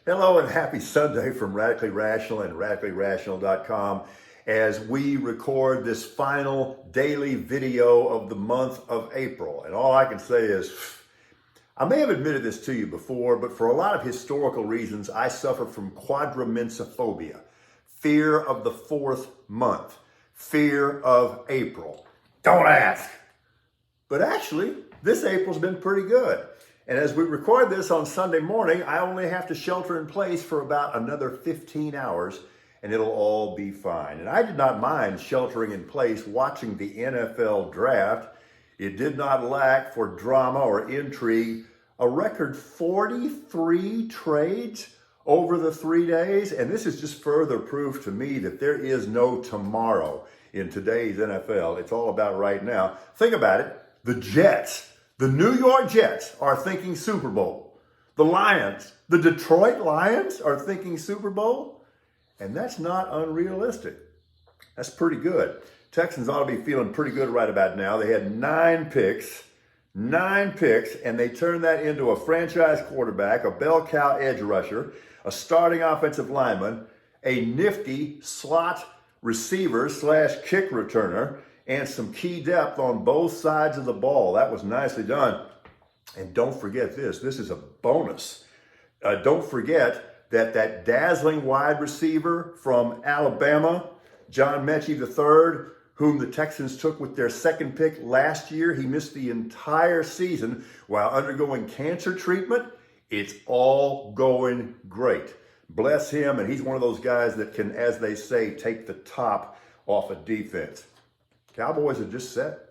Hello and happy Sunday from Radically Rational and radicallyrational.com as we record this final daily video of the month of April. And all I can say is, I may have admitted this to you before, but for a lot of historical reasons, I suffer from quadrimensophobia, fear of the fourth month, fear of April. Don't ask. But actually, this April's been pretty good. And as we record this on Sunday morning, I only have to shelter in place for about another 15 hours and it'll all be fine. And I did not mind sheltering in place watching the NFL draft. It did not lack for drama or intrigue. A record 43 trades over the 3 days. And this is just further proof to me that there is no tomorrow in today's NFL. It's all about right now. Think about it. The Jets. The New York Jets are thinking Super Bowl. The Lions, the Detroit Lions are thinking Super Bowl. And that's not unrealistic. That's pretty good. Texans ought to be feeling pretty good right about now. They had nine picks, and they turned that into a franchise quarterback, a bell cow edge rusher, a starting offensive lineman, a nifty slot receiver / kick returner, and some key depth on both sides of the ball. That was nicely done. And don't forget this is a bonus. Don't forget that dazzling wide receiver from Alabama, John Mechie III, whom the Texans took with their second pick last year. He missed the entire season while undergoing cancer treatment. It's all going great. Bless him, and he's one of those guys that can, as they say, take the top off a defense. Cowboys are just set.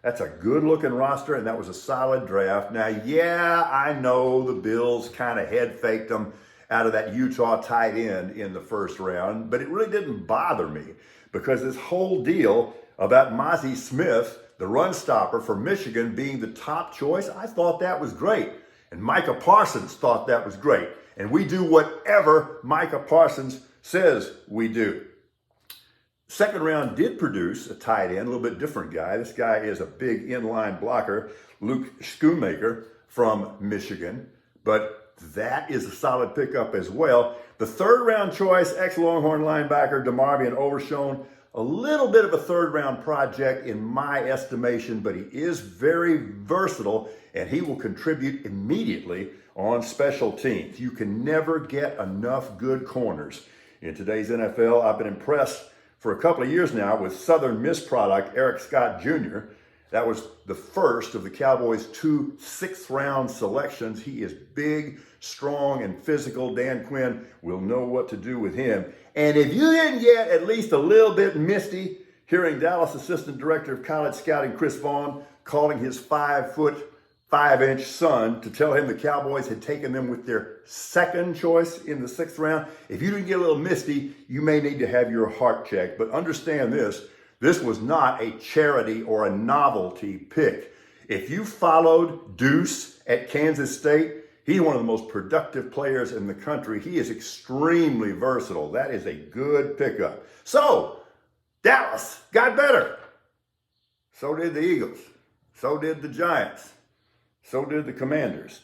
That's a good-looking roster, and that was a solid draft. Now, yeah, I know the Bills kind of head-faked them out of that Utah tight end in the first round, but it really didn't bother me because this whole deal about Mazi Smith, the run stopper for Michigan, being the top choice, I thought that was great. And Micah Parsons thought that was great. And we do whatever Micah Parsons says we do. Second round did produce a tight end, a little bit different guy. This guy is a big inline blocker, Luke Schoonmaker from Michigan, but that is a solid pickup as well. The third round choice, ex-Longhorn linebacker DeMarvion Overshown, a little bit of a third round project in my estimation, but he is very versatile and he will contribute immediately on special teams. You can never get enough good corners in today's NFL. I've been impressed for a couple of years now with Southern Miss product, Eric Scott Jr. That was the first of the Cowboys' 2 sixth-round selections. He is big, strong, and physical. Dan Quinn will know what to do with him. And if you didn't get at least a little bit misty hearing Dallas Assistant Director of College Scouting Chris Vaughn calling his 5'5" son to tell him the Cowboys had taken them with their second choice in the 6th round. If you didn't get a little misty, you may need to have your heart checked. But understand this was not a charity or a novelty pick. If you followed Deuce at Kansas State, he's one of the most productive players in the country. He is extremely versatile. That is a good pickup. So, Dallas got better. So did the Eagles. So did the Giants. So did the Commanders.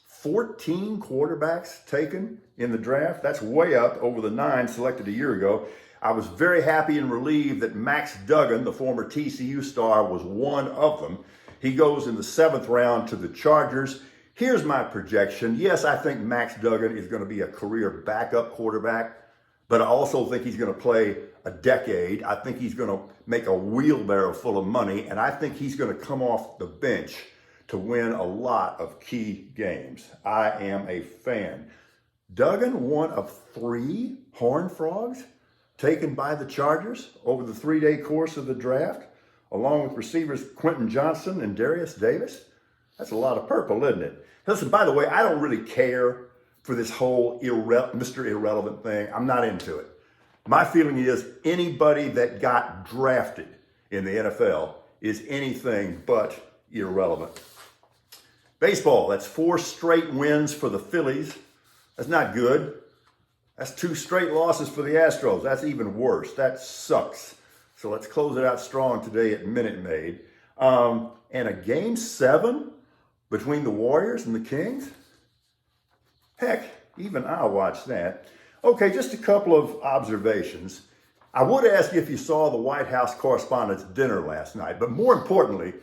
14 quarterbacks taken in the draft. That's way up over the 9 selected a year ago. I was very happy and relieved that Max Duggan, the former TCU star, was one of them. He goes in the 7th round to the Chargers. Here's my projection. Yes, I think Max Duggan is going to be a career backup quarterback, but I also think he's going to play a decade. I think he's going to make a wheelbarrow full of money, and I think he's going to come off the bench to win a lot of key games. I am a fan. Duggan, one of 3 Horned Frogs taken by the Chargers over the 3-day course of the draft, along with receivers Quentin Johnston and Darius Davis. That's a lot of purple, isn't it? Listen, by the way, I don't really care for this whole Mr. Irrelevant thing. I'm not into it. My feeling is anybody that got drafted in the NFL is anything but irrelevant. Baseball, that's 4 straight wins for the Phillies. That's not good. That's 2 straight losses for the Astros. That's even worse. That sucks. So let's close it out strong today at Minute Maid. And a game 7 between the Warriors and the Kings? Heck, Even I watched that. Okay, just a couple of observations. I would ask you if you saw the White House Correspondents' Dinner last night, but more importantly,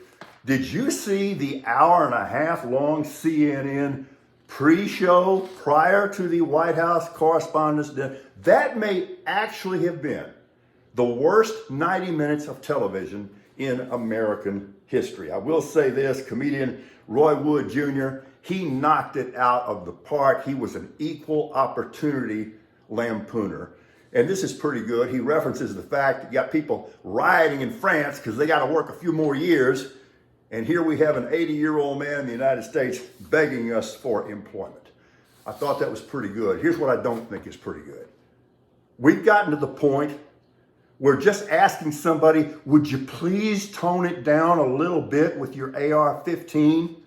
did you see the hour-and-a-half long CNN pre-show prior to the White House Correspondents' Dinner? That may actually have been the worst 90 minutes of television in American history. I will say this, comedian Roy Wood Jr., he knocked it out of the park. He was an equal opportunity lampooner. And this is pretty good. He references the fact that you got people rioting in France because they got to work a few more years. And here we have an 80-year-old man in the United States begging us for employment. I thought that was pretty good. Here's what I don't think is pretty good. We've gotten to the point where just asking somebody, would you please tone it down a little bit with your AR-15?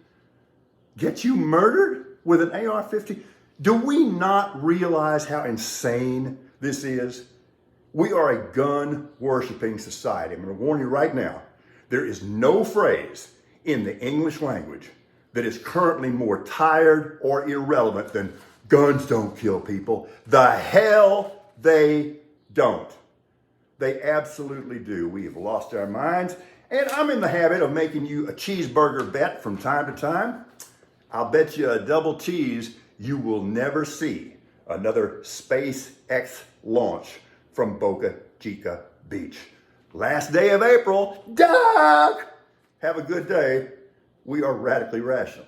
Get you murdered with an AR-15? Do we not realize how insane this is? We are a gun-worshiping society. I'm going to warn you right now, there is no phrase in the English language that is currently more tired or irrelevant than guns don't kill people. The hell they don't. They absolutely do. We have lost our minds. And I'm in the habit of making you a cheeseburger bet from time to time. I'll bet you a double cheese you will never see another SpaceX launch from Boca Chica Beach. Last day of April, Doc! Have a good day. We are radically rational.